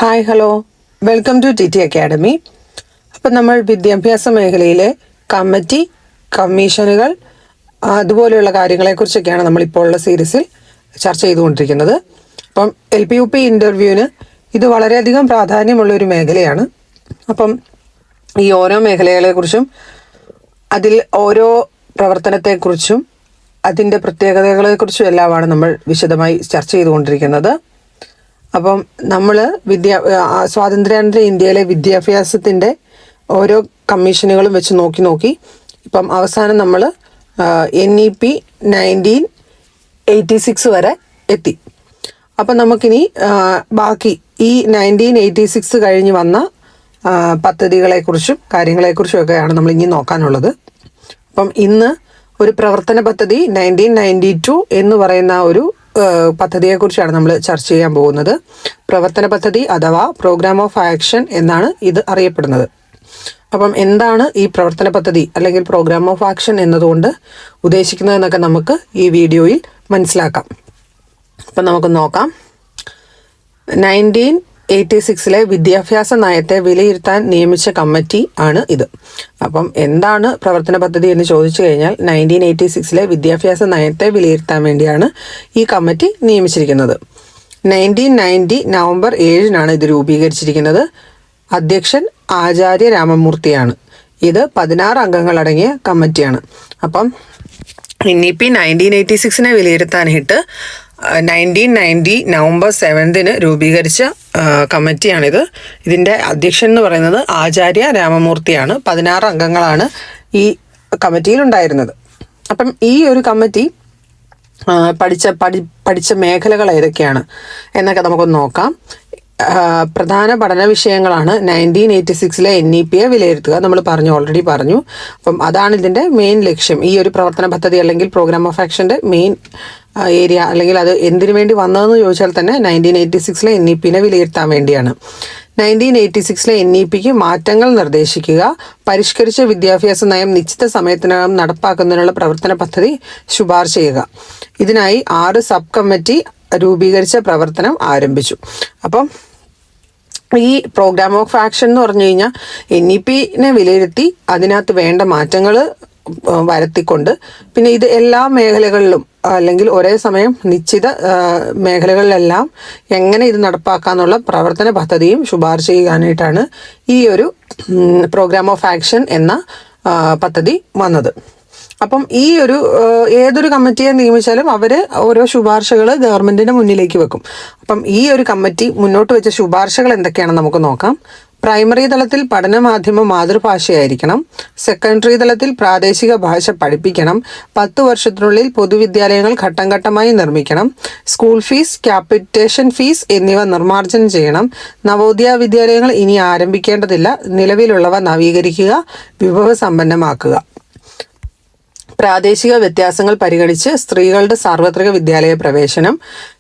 Hi hello welcome to T T academy. അപ്പം നമ്മൾ വിദ്യാഭ്യാസ മേഖലയിലെ കമ്മിറ്റി, കമ്മീഷനുകൾ അതുപോലെയുള്ള കാര്യങ്ങളെക്കുറിച്ചൊക്കെയാണ് നമ്മളിപ്പോൾ ഉള്ള സീരീസിൽ ചർച്ച ചെയ്തുകൊണ്ടിരിക്കുന്നത്. അപ്പം LP-UP ഇൻ്റർവ്യൂവിന് ഇത് വളരെയധികം പ്രാധാന്യമുള്ളൊരു മേഖലയാണ്. അപ്പം ഈ ഓരോ മേഖലകളെക്കുറിച്ചും അതിൽ ഓരോ പ്രവർത്തനത്തെക്കുറിച്ചും അതിൻ്റെ പ്രത്യേകതകളെക്കുറിച്ചും എല്ലാമാണ് നമ്മൾ വിശദമായി ചർച്ച ചെയ്തുകൊണ്ടിരിക്കുന്നത്. അപ്പം നമ്മൾ സ്വാതന്ത്ര്യാനന്തര ഇന്ത്യയിലെ വിദ്യാഭ്യാസത്തിൻ്റെ ഓരോ കമ്മീഷനുകളും വെച്ച് നോക്കി ഇപ്പം അവസാനം നമ്മൾ NEP 1986 വരെ എത്തി. അപ്പം നമുക്കിനി ബാക്കി ഈ 1986 കഴിഞ്ഞ് വന്ന പദ്ധതികളെക്കുറിച്ചും കാര്യങ്ങളെക്കുറിച്ചും ഒക്കെയാണ് നമ്മൾ ഇനി നോക്കാനുള്ളത്. അപ്പം ഇന്ന് ഒരു പ്രവർത്തന പദ്ധതി 1992 എന്ന് പറയുന്ന ഒരു പദ്ധതിയെക്കുറിച്ചാണ് നമ്മൾ ചർച്ച ചെയ്യാൻ പോകുന്നത്. പ്രവർത്തന പദ്ധതി അഥവാ പ്രോഗ്രാം ഓഫ് ആക്ഷൻ എന്നാണ് ഇത് അറിയപ്പെടുന്നത്. അപ്പം എന്താണ് ഈ പ്രവർത്തന പദ്ധതി അല്ലെങ്കിൽ പ്രോഗ്രാം ഓഫ് ആക്ഷൻ എന്നതുകൊണ്ട് ഉദ്ദേശിക്കുന്നതെന്നൊക്കെ നമുക്ക് ഈ വീഡിയോയിൽ മനസ്സിലാക്കാം. അപ്പം നമുക്ക് നോക്കാം. 1986 വിദ്യാഭ്യാസ നയത്തെ വിലയിരുത്താൻ നിയമിച്ച കമ്മിറ്റി ആണ് ഇത്. അപ്പം എന്താണ് പ്രവർത്തന പദ്ധതി എന്ന് ചോദിച്ചു കഴിഞ്ഞാൽ 1986 വിദ്യാഭ്യാസ നയത്തെ വിലയിരുത്താൻ വേണ്ടിയാണ് ഈ കമ്മിറ്റി നിയമിച്ചിരിക്കുന്നത്. 1990 നവംബർ 7 ഇത് രൂപീകരിച്ചിരിക്കുന്നത്. അധ്യക്ഷൻ ആചാര്യ രാമമൂർത്തിയാണ്. ഇത് 16 അംഗങ്ങളടങ്ങിയ കമ്മിറ്റിയാണ്. അപ്പം NEP 1986 വിലയിരുത്താനായിട്ട് 1990 നവംബർ 7 രൂപീകരിച്ച കമ്മിറ്റിയാണിത്. ഇതിൻ്റെ അധ്യക്ഷൻ എന്ന് പറയുന്നത് ആചാര്യ രാമമൂർത്തിയാണ്. 16 അംഗങ്ങളാണ് ഈ കമ്മിറ്റിയിൽ ഉണ്ടായിരുന്നത്. അപ്പം ഈ ഒരു കമ്മിറ്റി പഠിച്ച മേഖലകൾ ഏതൊക്കെയാണ് എന്നൊക്കെ നമുക്കൊന്ന് നോക്കാം. പ്രധാന പഠന വിഷയങ്ങളാണ് 1986 NEP വിലയിരുത്തുക. നമ്മൾ ഓൾറെഡി പറഞ്ഞു. അപ്പം അതാണ് ഇതിൻ്റെ മെയിൻ ലക്ഷ്യം. ഈ ഒരു പ്രവർത്തന പദ്ധതി അല്ലെങ്കിൽ പ്രോഗ്രാം ഓഫ് ആക്ഷൻ്റെ മെയിൻ ഏരിയ അല്ലെങ്കിൽ അത് എന്തിനു വേണ്ടി വന്നതെന്ന് ചോദിച്ചാൽ തന്നെ 1986 NEP വിലയിരുത്താൻ വേണ്ടിയാണ്. 1986 NEP മാറ്റങ്ങൾ നിർദ്ദേശിക്കുക, പരിഷ്കരിച്ച വിദ്യാഭ്യാസ നയം നിശ്ചിത സമയത്തിനകം നടപ്പാക്കുന്നതിനുള്ള പ്രവർത്തന പദ്ധതി ശുപാർശ ചെയ്യുക. ഇതിനായി 6 സബ് കമ്മിറ്റി രൂപീകരിച്ച പ്രവർത്തനം ആരംഭിച്ചു. അപ്പം ഈ പ്രോഗ്രാം ഓഫ് ആക്ഷൻ എന്ന് പറഞ്ഞു കഴിഞ്ഞാൽ NEP വിലയിരുത്തി അതിനകത്ത് വേണ്ട മാറ്റങ്ങൾ വരുത്തിക്കൊണ്ട് പിന്നെ ഇത് എല്ലാ മേഖലകളിലും അല്ലെങ്കിൽ ഒരേ സമയം നിശ്ചിത മേഖലകളിലെല്ലാം എങ്ങനെ ഇത് നടപ്പാക്കാന്നുള്ള പ്രവർത്തന പദ്ധതിയും ശുപാർശ ചെയ്യാനായിട്ടാണ് ഈ ഒരു പ്രോഗ്രാം ഓഫ് ആക്ഷൻ എന്ന പദ്ധതി വന്നത്. അപ്പം ഈ ഒരു ഏതൊരു കമ്മിറ്റിയെ നിയമിച്ചാലും അവർ ഓരോ ശുപാർശകൾ ഗവൺമെൻറ്റിൻ്റെ മുന്നിലേക്ക് വെക്കും. അപ്പം ഈ ഒരു കമ്മിറ്റി മുന്നോട്ട് വെച്ച ശുപാർശകൾ എന്തൊക്കെയാണെന്ന് നമുക്ക് നോക്കാം. പ്രൈമറി തലത്തിൽ പഠനമാധ്യമം മാതൃഭാഷയായിരിക്കണം. സെക്കൻഡറി തലത്തിൽ പ്രാദേശിക ഭാഷ പഠിപ്പിക്കണം. 10 വർഷത്തിനുള്ളിൽ പൊതുവിദ്യാലയങ്ങൾ ഘട്ടം ഘട്ടമായി നിർമ്മിക്കണം. സ്കൂൾ ഫീസ്, ക്യാപിറ്റേഷൻ ഫീസ് എന്നിവ നിർമ്മാർജ്ജനം ചെയ്യണം. നവോദയ വിദ്യാലയങ്ങൾ ഇനി ആരംഭിക്കേണ്ടതില്ല. നിലവിലുള്ളവ നവീകരിക്കുക, വിഭവസമ്പന്നമാക്കുക. പ്രാദേശിക വ്യത്യാസങ്ങൾ പരിഗണിച്ച് സ്ത്രീകളുടെ സാർവത്രിക വിദ്യാലയ പ്രവേശനം.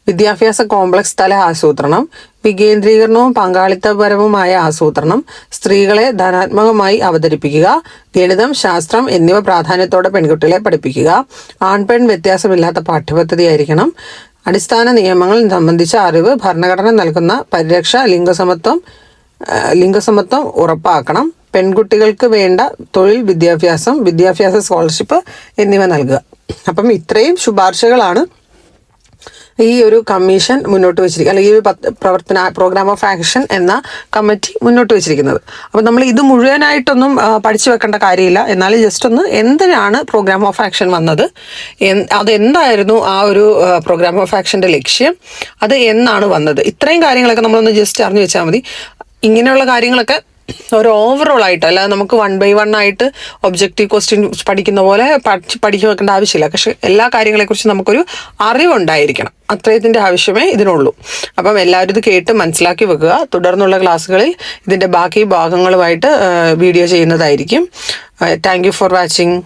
വിദ്യാഭ്യാസ കോംപ്ലക്സ് തല ആസൂത്രണം. വികേന്ദ്രീകരണവും പങ്കാളിത്തപരവുമായ ആസൂത്രണം. സ്ത്രീകളെ ധനാത്മകമായി അവതരിപ്പിക്കുക. ഗണിതം, ശാസ്ത്രം എന്നിവ പ്രാധാന്യത്തോടെ പെൺകുട്ടികളെ പഠിപ്പിക്കുക. ആൺപെൺ വ്യത്യാസമില്ലാത്ത പാഠ്യപദ്ധതി ആയിരിക്കണം. അടിസ്ഥാന നിയമങ്ങൾ സംബന്ധിച്ച അറിവ്. ഭരണഘടന നൽകുന്ന പരിരക്ഷ. ലിംഗസമത്വം ഉറപ്പാക്കണം. പെൺകുട്ടികൾക്ക് വേണ്ട തൊഴിൽ, വിദ്യാഭ്യാസ സ്കോളർഷിപ്പ് എന്നിവ നൽകുക. അപ്പം ഇത്രയും ശുപാർശകളാണ് ഈ ഒരു കമ്മീഷൻ മുന്നോട്ട് വെച്ചിരിക്കുക അല്ലെങ്കിൽ ഈ ഒരു പ്രോഗ്രാം ഓഫ് ആക്ഷൻ എന്ന കമ്മിറ്റി മുന്നോട്ട് വെച്ചിരിക്കുന്നത്. അപ്പം നമ്മൾ ഇത് മുഴുവനായിട്ടൊന്നും പഠിച്ചു വെക്കേണ്ട കാര്യമില്ല. എന്നാലും ജസ്റ്റ് ഒന്ന് എന്തിനാണ് പ്രോഗ്രാം ഓഫ് ആക്ഷൻ വന്നത്, അതെന്തായിരുന്നു ആ ഒരു പ്രോഗ്രാം ഓഫ് ആക്ഷൻ്റെ ലക്ഷ്യം, അത് എന്നാണ് വന്നത്, ഇത്രയും കാര്യങ്ങളൊക്കെ നമ്മളൊന്ന് ജസ്റ്റ് അറിഞ്ഞു വെച്ചാൽ മതി. ഇങ്ങനെയുള്ള കാര്യങ്ങളൊക്കെ ഒരു ഓവറോൾ ആയിട്ട്, അല്ലാതെ നമുക്ക് 1 by 1 ആയിട്ട് ഒബ്ജക്റ്റീവ് ക്വസ്റ്റ്യൻ പഠിക്കുന്ന പോലെ പഠിച്ചു വെക്കേണ്ട ആവശ്യമില്ല. പക്ഷെ എല്ലാ കാര്യങ്ങളെക്കുറിച്ചും നമുക്കൊരു അറിവുണ്ടായിരിക്കണം. അത്രയത്തിൻ്റെ ആവശ്യമേ ഇതിനുള്ളൂ. അപ്പം എല്ലാവരും ഇത് കേട്ട് മനസ്സിലാക്കി വെക്കുക. തുടർന്നുള്ള ക്ലാസ്സുകളിൽ ഇതിൻ്റെ ബാക്കി ഭാഗങ്ങളുമായിട്ട് വീഡിയോ ചെയ്യുന്നതായിരിക്കും. Thank you for watching.